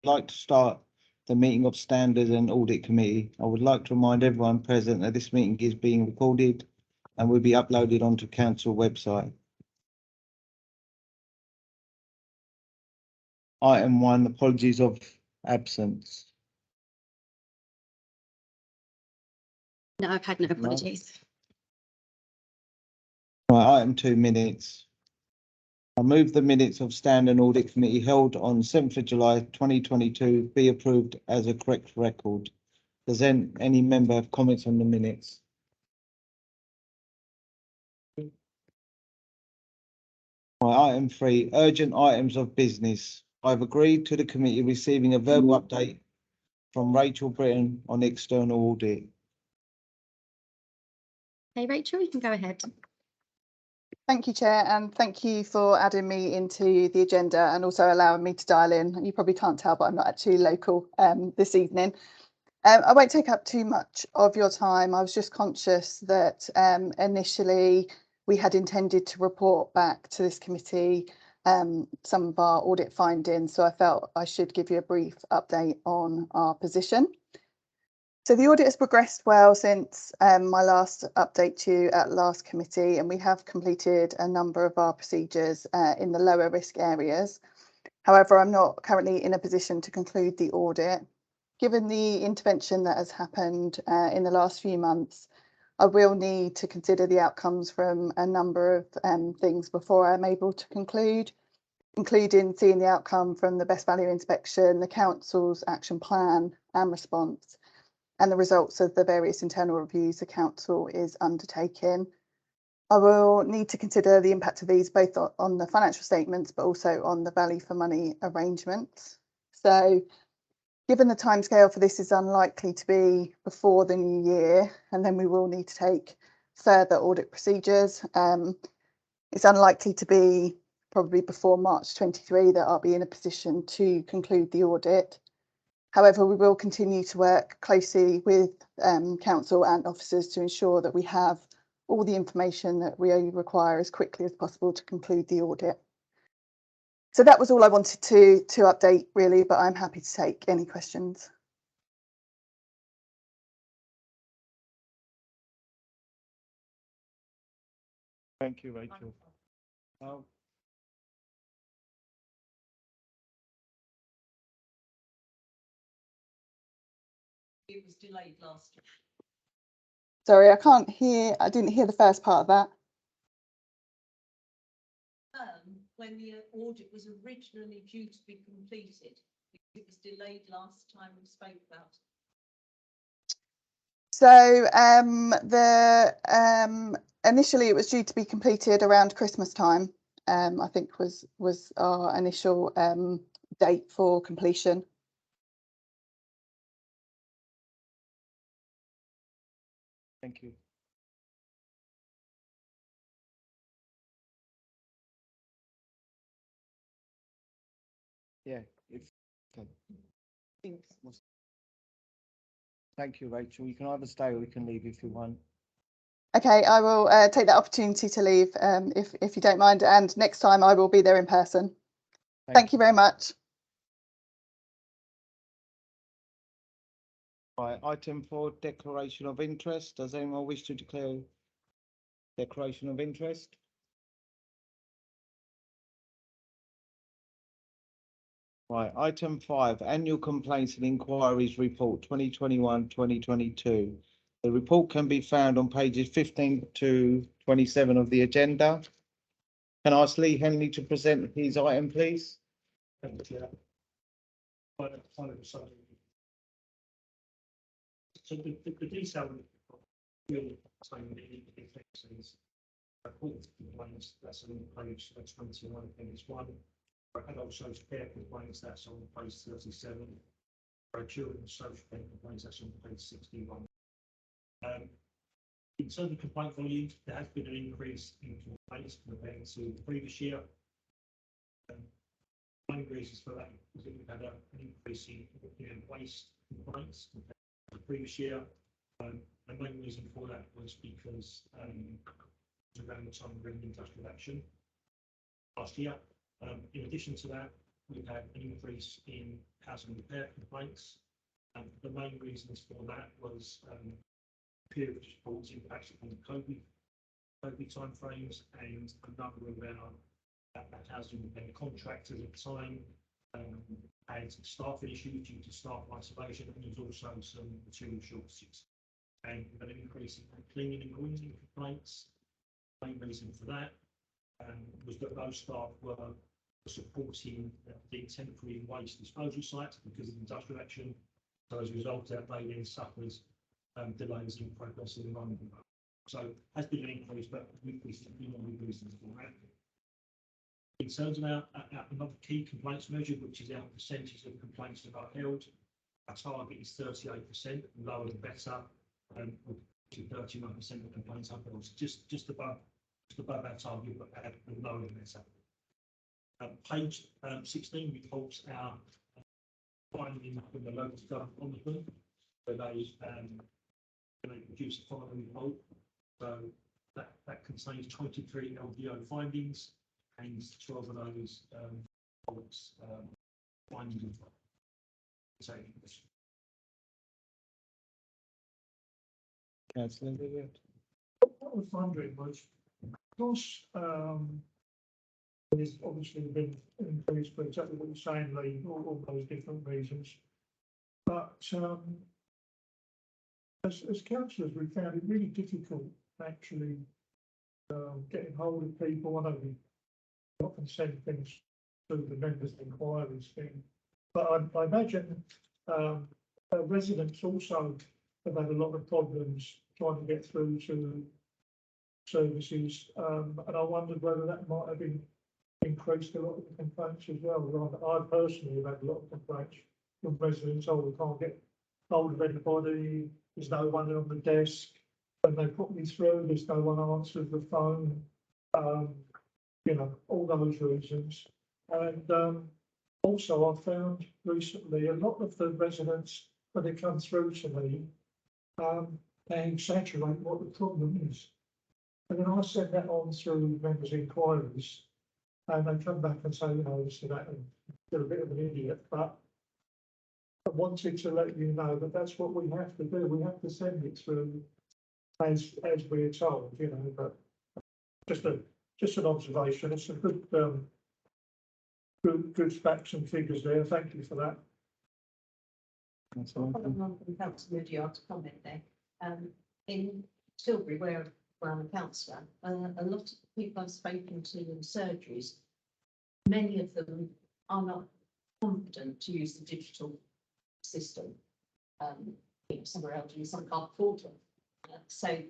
like to start the meeting of Standards and Audit Committee. I would like to remind everyone present that this meeting is being recorded and will be uploaded onto council website. Item 1, apologies of absence. No, I've had no apologies. Right, item 2, minutes. I move the minutes of Stand and Audit Committee held on 7th of July 2022 be approved as a correct record. Does any member have comments on the minutes? Right, item 3, urgent items of business. I've agreed to the committee receiving a verbal update from Rachel Britton on external audit. Hey, Rachel, you can go ahead. Thank you, Chair, and thank you for adding me into the agenda and also allowing me to dial in. You probably can't tell, but I'm not actually local this evening. I won't take up too much of your time. I was just conscious that initially we had intended to report back to this committee some of our audit findings, so I felt I should give you a brief update on our position. So the audit has progressed well since my last update to you at last committee, and we have completed a number of our procedures in the lower risk areas. However, I'm not currently in a position to conclude the audit. Given the intervention that has happened in the last few months, I will need to consider the outcomes from a number of things before I'm able to conclude, including seeing the outcome from the best value inspection, the council's action plan and response, and the results of the various internal reviews the council is undertaking. I will need to consider the impact of these both on the financial statements, but also on the value for money arrangements. So given the timescale for this is unlikely to be before the new year, and then we will need to take further audit procedures. It's unlikely to be probably before March 23 that I'll be in a position to conclude the audit. However, we will continue to work closely with council and officers to ensure that we have all the information that we require as quickly as possible to conclude the audit. So that was all I wanted to update really, but I'm happy to take any questions. Thank you, Rachel. It was delayed last year. Sorry, I didn't hear the first part of that. When the audit was originally due to be completed, it was delayed last time we spoke about it. So initially it was due to be completed around Christmas time. I think was our initial date for completion. Thank you. Yeah, thank you, Rachel. You can either stay or you can leave if you want. Okay, I will take that opportunity to leave if you don't mind, and next time I will be there in person. Thank you very much. Right, item 4, declaration of interest. Does anyone wish to declare declaration of interest? Right, item 5, annual complaints and inquiries report 2021-2022. The report can be found on pages 15 to 27 of the agenda. Can I ask Lee Henley to present his item, please? Thank you. So the detail really complaints, that's on page 21, I think it's one. For adult social care complaints, that's on page 37. For children's social care complaints, that's on page 61. In terms of complaint volumes, there has been an increase in complaints compared to the previous year. Main reasons for that is that we've had an increase in waste complaints compared to the previous year. The main reason for that was because around the time of industrial action last year. In addition to that, we've had an increase in housing repair complaints. The main reasons for that was period of reports impacted on the COVID timeframes, and a number of our housing repair contractors at the time had staffing issues due to staff isolation, and there was also some material shortages. And we've had an increase in cleaning and greasing complaints. The main reason for that was that those staff were supporting the temporary waste disposal sites because of industrial action. So as a result of that, they then suffered delays in progress in the running. So has been an increase, but we've been on reasons for that. In terms of our another key complaints measure, which is our percentage of complaints that are upheld, our target is 38%, lower the better, to 39% of complaints upheld. So just above our target, but lower the better. Page 16 reports our finding from the local government ombudsman. So they produce a following report. So that contains 23 LDO findings, and 12 of those findings of Councillor Williams. What I was wondering was, because there's obviously been an increase for exactly what you're saying, Lee, all those different reasons. But as councillors, we found it really difficult actually getting hold of people. I know we often send things through the members' inquiries thing, but I imagine residents also have had a lot of problems trying to get through to services, and I wondered whether that might have increased a lot of the complaints as well. I personally have had a lot of complaints from residents. Oh, we can't get hold of anybody. There's no one on the desk. When they put me through, there's no one answers the phone. You know, all those reasons. And also, I found recently a lot of the residents, when they come through to me, they exaggerate what the problem is. And then I send that on through members' inquiries, and they come back and say, you know, this and that, and you're a bit of an idiot. But I wanted to let you know that that's what we have to do. We have to send it through as we're told, you know. But just an observation. It's a good facts and figures there. Thank you for that. Following on from Councillor Rudyard's comment there, in Tilbury, where I'm a councillor, a lot of people I've spoken to in surgeries, many of them are not confident to use the digital system. You know, some are elderly, some can't afford them. So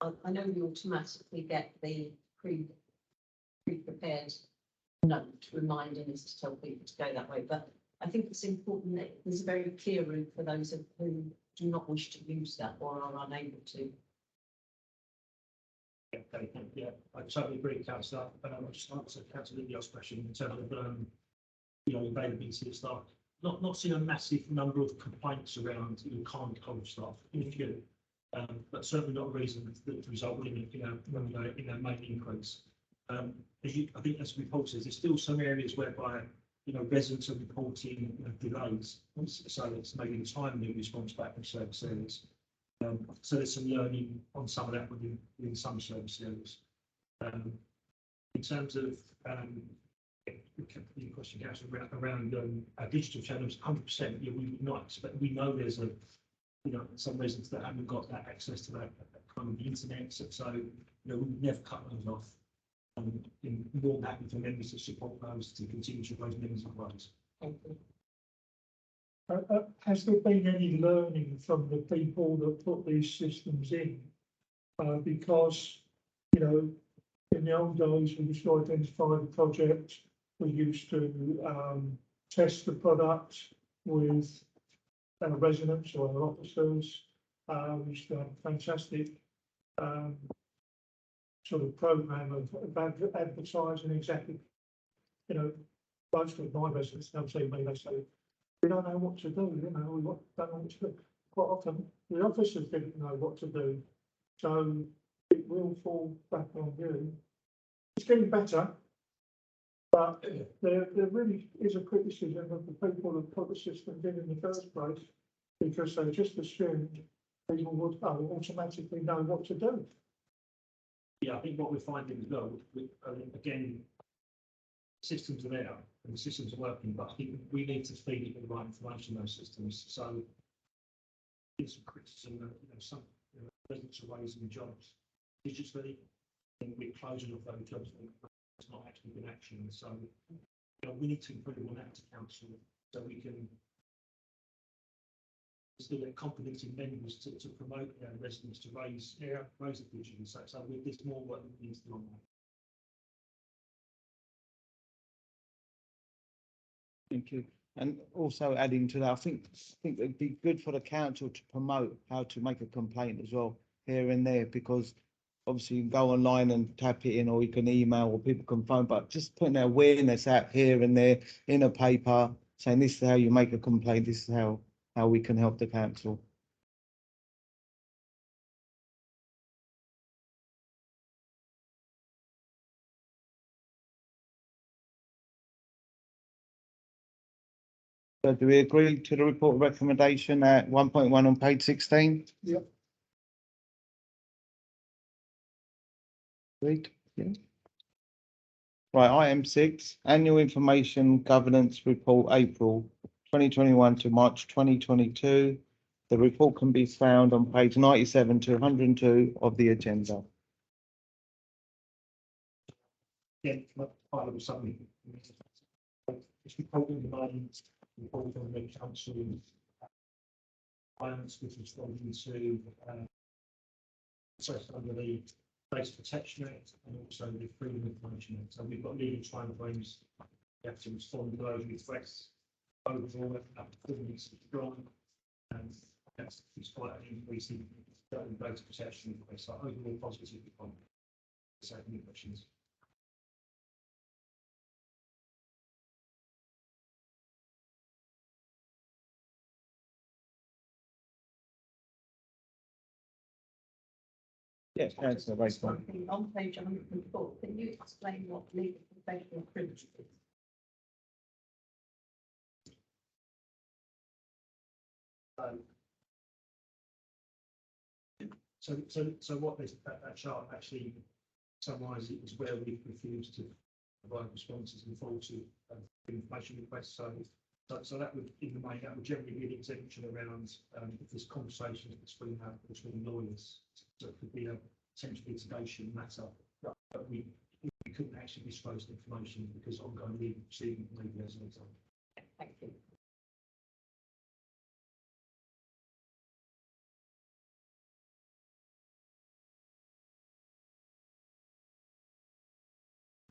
I know we automatically get the pre-prepared note reminding us to tell people to go that way, but I think it's important that there's a very clear route for those who do not wish to use that or are unable to. Yeah, I totally agree, Councillor. I just answer Councillor Lydiard's question in terms of you know, availability of staff. Not seeing a massive number of complaints around you can't hold staff in a few, but certainly not a reason that resulted in a main increase. I think as reported, there's still some areas whereby residents are reporting delays, so it's maybe the timely response back from service areas. So there's some learning on some of that within some service areas. In terms of the question around our digital channels, 100%. We would not expect. We know there's some residents that haven't got that access to that kind of the internet. So we would never cut those off. More than happy for members to support those to continue to raise members of those. Has there been any learning from the people that put these systems in? Because in the old days, we used to identify the project. We used to test the product with our residents or our officers. We used to have a fantastic sort of program of advertising exactly. Most of my residents now say to me, they say, we don't know what to do. We don't know what to do. Quite often, the officers didn't know what to do, so it will fall back on you. It's getting better, But there really is a criticism of the people that put the system in the first place, because they just assumed people would automatically know what to do. Yeah, I think what we're finding as well, again, systems are there and the systems are working, but I think we need to feed it with the right information in those systems. So it's a criticism that, some residents are raising jobs digitally, and we're closing off those jobs that it's not actually been actioned. So we need to improve on that to council so we can still get competency members to promote residents to raise the digital. So there's more work that needs to be on that. Thank you. And also adding to that, I think it'd be good for the council to promote how to make a complaint as well here and there, because obviously you can go online and tap it in, or you can email, or people can phone, but just putting awareness out here and there in a paper saying this is how you make a complaint, this is how we can help the council. So do we agree to the report recommendation at 1.1 on page 16? Yep. Agreed, yeah. Right, item 6, annual information governance report, April 2021 to March 2022. The report can be found on page 97 to 102 of the agenda. Yeah, part of something. It's reporting the money, reporting on the council, finance, which is responding to, under the Data Protection Act and also the Freedom of Information Act. So we've got legal timeframes. We have to respond to those requests. Overall, our performance is strong, and that's despite an increase in data protection requests. So overall, positive on any questions. Yes, Councillor Bateman. On page 104, can you explain what legal professional privilege is? So what that chart actually summarises is where we've refused to provide responses in full to information requests. So that would, in the main, that would generally be an exemption around if there's conversations between lawyers. So it could be a potential litigation matter, but we couldn't actually disclose the information because ongoing legal proceedings may be as an example. Thank you.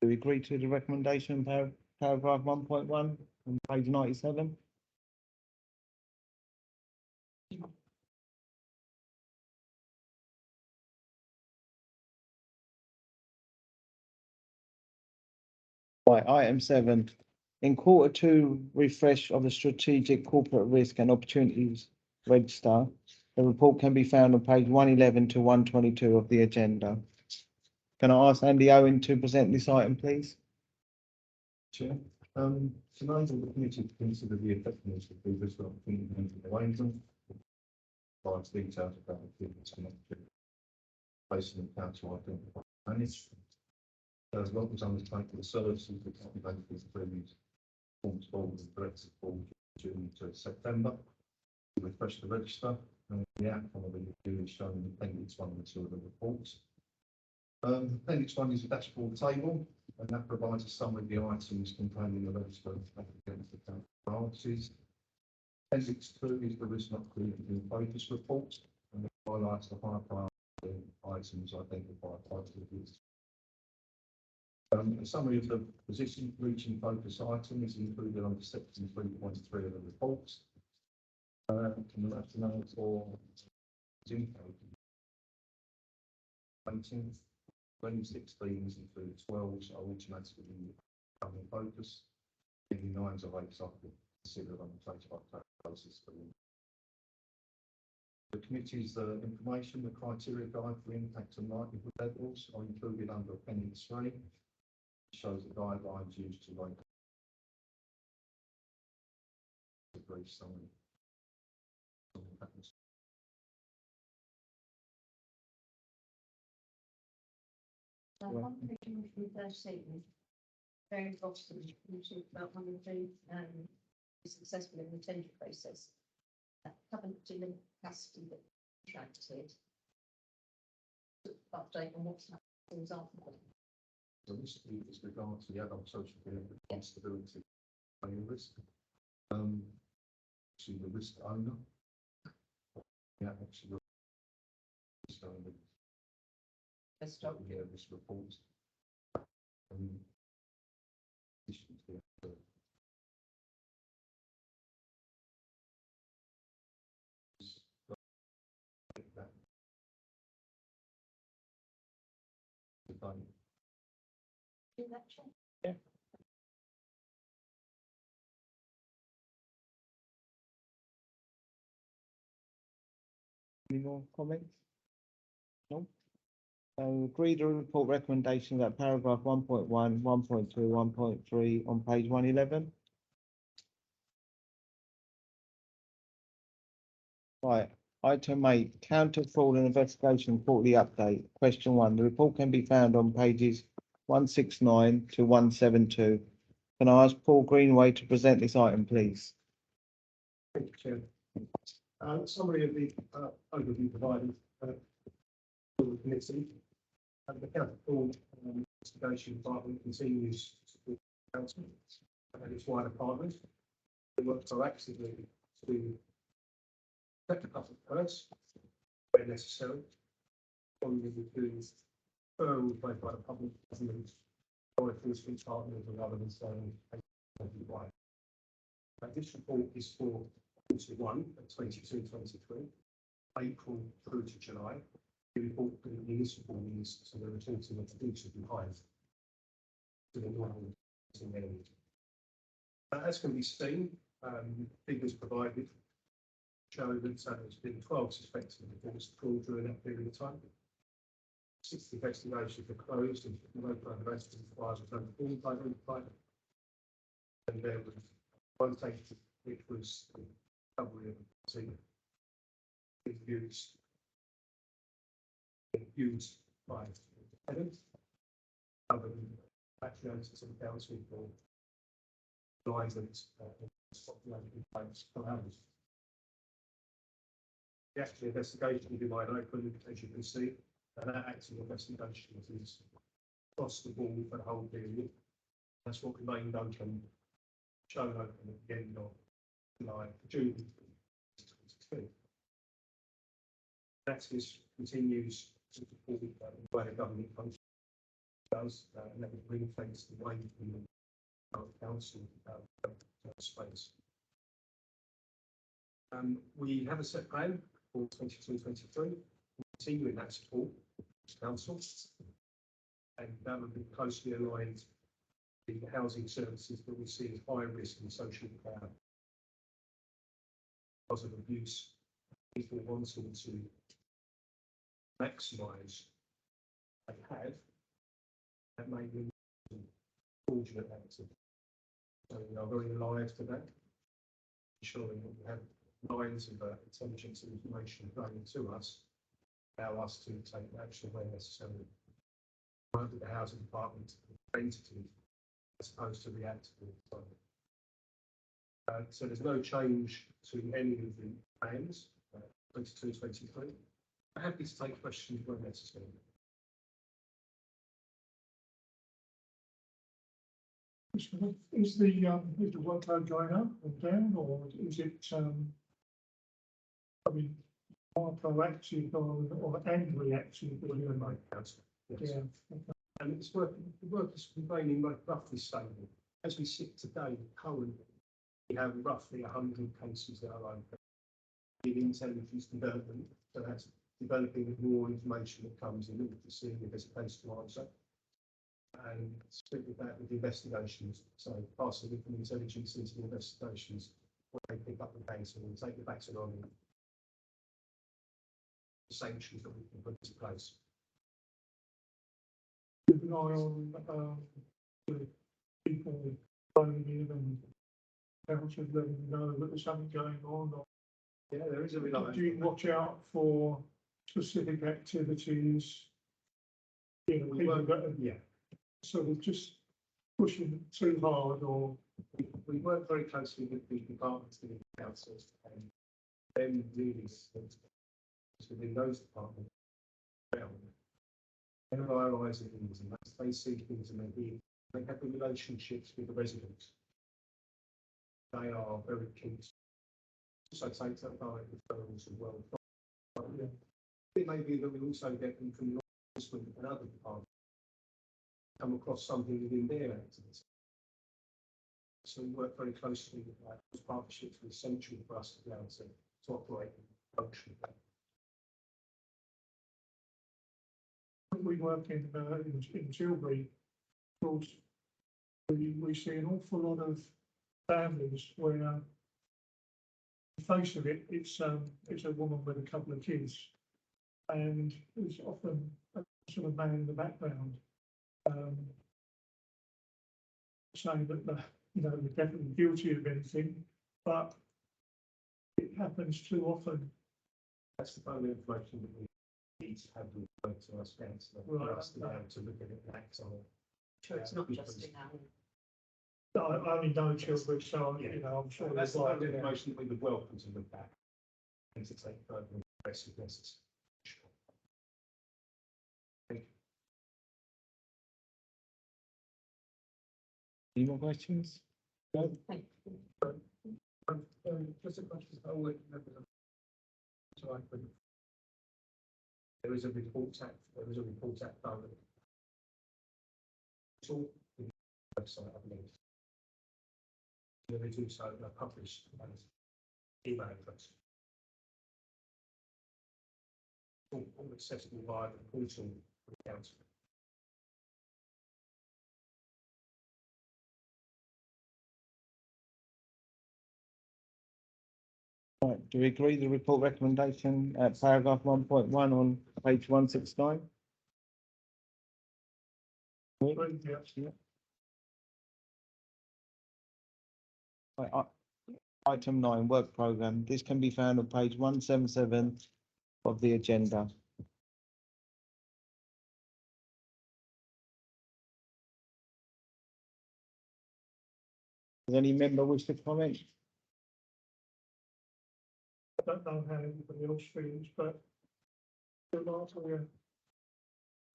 Do we agree to the recommendation, paragraph 1.1 on page 97? Right, item 7, in Q2 refresh of the strategic corporate risk and opportunities register. The report can be found on page 111 to 122 of the agenda. Can I ask Andy Owen to present this item, please? Chair, tonight the committee to consider the effectiveness of previous implementing arrangement. Provides details about the business connected, placing the council identify managed. As well as undertaking the services that can be made for the previous forms forward and directed forward June to September. We refresh the register and the outcome of the review is shown in appendix 1 and 2 of the report. Appendix 1 is a dashboard table, and that provides a summary of the items contained in the register against the council priorities. Appendix 2 is the risk not included in the focus report, and it highlights the high priority items identified by the reviews. A summary of the position for each in focus item is included under section 3.3 of the report. And the rationale for painting 26 themes include 12 are automatically becoming focus, and 9 of 8 are considered on the total basis for the committee's information. The criteria guide for impact and likelihood levels are included under appendix 3. shows the guidelines used to rate the brief summary. On page 13, very bottom, you talk about one of the successful in the tender process. Haven't delivered capacity that contracted. Update on what's happening after that. So this is regards to the adult social care responsibility and risk. To the risk owner. Yeah, actually. So Let's start. yeah, this report. Issues here. That. Do that check. Any more comments? No. So agree the report recommendations at paragraph 1.1, 1.2, 1.3 on page 111. Right, item 8, counter fraud and investigation quarterly update. Question 1, the report can be found on pages 169 to 172. Can I ask Paul Greenway to present this item, please? Thank you, Chair. Summary of the overview provided for the committee. The counter fraud investigation department continues to support the council and its wider partners. They work proactively to protect the public purse where necessary. Following with referrals made by the public government or enforcement partners and other than saying wide. This report is for quarter 1 of 22-23, April through to July. The report for the municipal means so the reporting of the duty behind to the normal areas. As can be seen, figures provided show that there's been 12 suspected reports of fraud during that period of time. 6 investigations were closed and no further arrests and fires were done by identified. And there was one case which was the recovery of used by tenants, other than actuations of the council for license for hours. The actual investigation will be wide open, as you can see, and that actual investigation is across the board for the whole period. That's what remained open, shown open at the end of July, June 2022. That is continues to support where the government function does, and that would bring things away from the council space. We have a set plan for 22-23, continuing that support to council, and that would be closely aligned with the housing services that we see as high risk in social care because of abuse. People wanting to maximise they have, that may be fraudulent activity. So we are very alive to that, ensuring that we have lines of intelligence and information flowing to us, allow us to take action where necessary. Work with the housing department entity as opposed to reactive. So there's no change to any of the plans, 22-23. I'm happy to take questions where necessary. Is the workload going up or down, or is it, I mean, more proactive or and reactive? Like council, yes. Yeah. And it's working. The work is remaining roughly stable. As we sit today, currently, we have roughly 100 cases that are open in intelligence development. So that's developing with more information that comes in to see if there's a case to answer. And split with that with investigations. So passing it from intelligence into the investigations, when they pick up the case and take it back to normal. The sanctions that we can put into place. Keep an eye on the people phoning in and councillors letting you know that there's something going on, or Yeah, there is a do you watch out for specific activities? You know, people that are Yeah, sort of just pushing too hard, or we work very closely with the departments within the councils and then really within those departments. They realise things and they see things and they have the relationships with the residents. They are very keen to so take that direct referrals as well. But, yeah, it may be that we also get them from and other departments come across something within their activity. So we work very closely with those partnerships are essential for us to be able to operate and function. we work in Tilbury, of course, we see an awful lot of families where, the face of it, it's a woman with a couple of kids, and it's often a sort of man in the background, saying that they're definitely guilty of anything, but it happens too often. That's the only information that we need to have referred to us councillor for us to be able to look at it and act on it. So it's not just in our. I only know children, so I'm sure That's the there's only information that we would welcome to look at and to take further progressive necessary. Any more questions? Thank you. Just a question, I would remember them. So I could. There is a report act done. It's all in the website, I believe. There is also a published email address. All accessible via the portal of the council. Right, do we agree the report recommendation at paragraph 1.1 on page 169? yeah. Right, item 9, work programme. This can be found on page 177 of the agenda. Does any member wish to comment? I don't know how everybody else feels, but last we're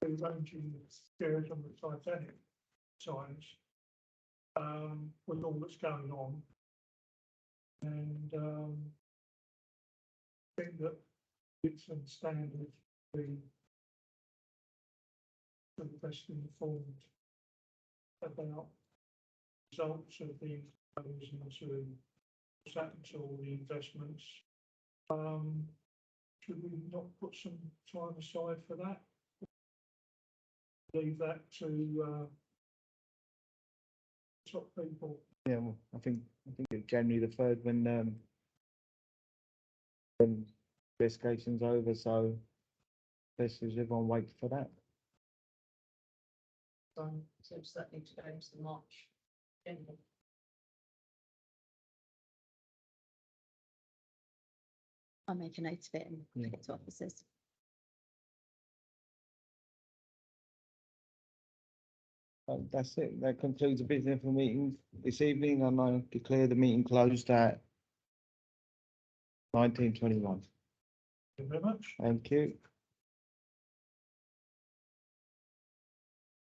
arranging the stairs on the Titanic signs, with all that's going on. And I think that it's a standard the best informed about results of the inquiries into what's happened to all the investments. Should we not put some time aside for that? Leave that to top people. Yeah, well, I think it's January the 3rd when investigation's over, so let's just everyone wait for that. So does that need to go into the March agenda? I'll make a note of it and Yeah. take it to officers. That's it. That concludes the business for meeting this evening, and I declare the meeting closed at 19:21. Thank you very much. Thank you.